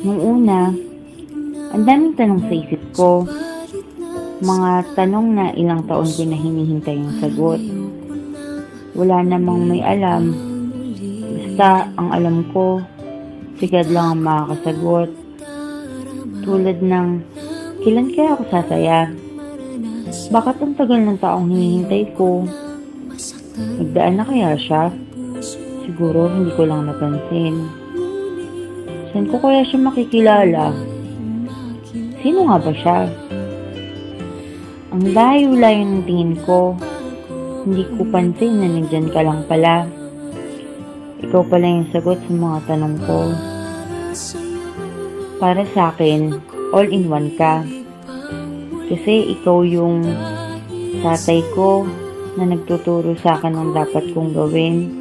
Nung una, ang daming tanong sa isip ko. Mga tanong na ilang taon ko na hinihintay yung sagot. Wala namang may alam. Basta ang alam ko, sigad lang ang makakasagot. Tulad ng, kailan kaya ako sasaya? Bakit ang tagal ng taong hinihintay ko? Nagdaan na kaya siya? Siguro hindi ko lang napansin. Saan ko kaya siya makikilala? Sino nga ba siya? Ang layo-layo ng tingin ko. Hindi ko pansin na nandyan ka lang pala. Ikaw pala yung sagot sa mga tanong ko. Para sa akin, all-in-one ka. Kasi ikaw yung tatay ko na nagtuturo sa akin ng dapat kong gawin.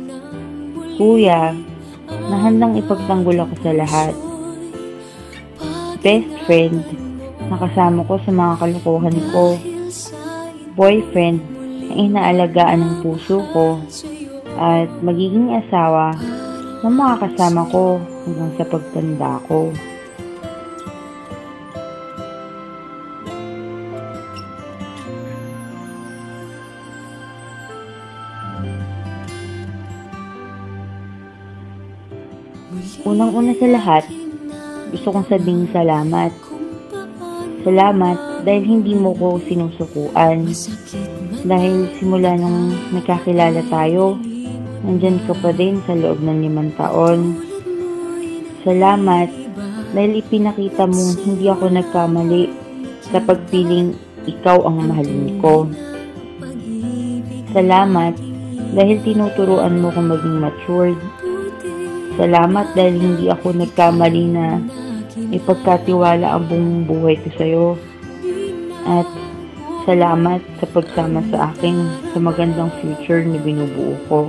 Kuya, na handang ipagtanggol ako sa lahat. Best friend, nakasama ko sa mga kalokohan ko. Boyfriend, na inaalagaan ng puso ko. At magiging asawa na makakasama ko hanggang sa pagtanda ko. Unang-una sa lahat, gusto kong sabihin salamat. Salamat dahil hindi mo ko sinusukuan. Dahil simula nung nagkakilala tayo, nandyan ka pa din sa loob ng 5 taon. Salamat dahil ipinakita mong hindi ako nagkamali sa pagpiling ikaw ang mahalin ko. Salamat dahil tinuturuan mo kong maging matured. Salamat dahil hindi ako nagkamali na ipagkatiwala ang buong buhay ko sa'yo. At salamat sa pagsama sa akin sa magandang future na binubuo ko.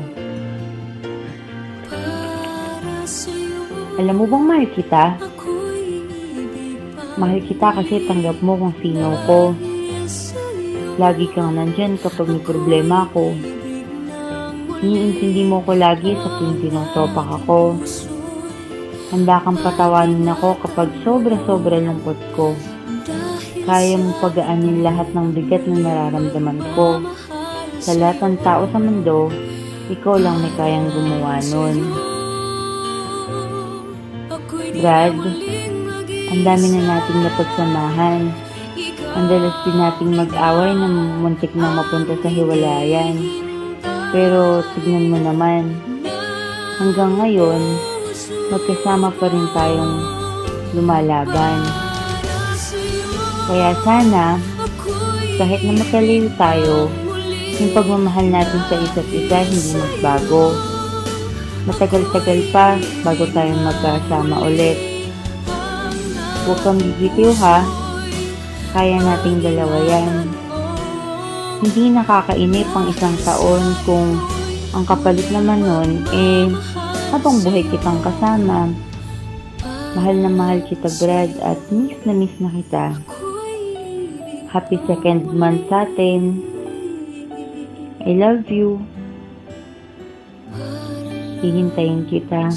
Alam mo bang mahal kita? Mahal kita kasi tanggap mo kung sino ko. Lagi kang nandyan kapag may problema ako. Iniintindi mo ko lagi sa tuwing tinotopak ako. Handa kang patawanin ako kapag sobra-sobra lungkot ko. Kaya mong pagaanin lahat ng bigat na nararamdaman ko. Sa lahat ng tao sa mundo, ikaw lang may kayang gumawa nun. Brad, ang dami na nating napagsamahan. Ang dalas din nating mag-away na muntik na mapunta sa hiwalayan. Pero tignan mo naman, hanggang ngayon, magkasama pa rin tayong lumalaban. Kaya sana, kahit na magkalayo tayo, yung pagmamahal natin sa isa't isa hindi magbago. Matagal-tagal pa bago tayo magkasama ulit. Huwag kang bibitiw ha, kaya nating dalawa yan. Hindi nakakainip ang 1 taon kung ang kapalit naman nun habang buhay kitang kasama. Mahal na mahal kita, Brad, at miss na kita. Happy 2nd month sa atin. I love you. Hihintayin kita.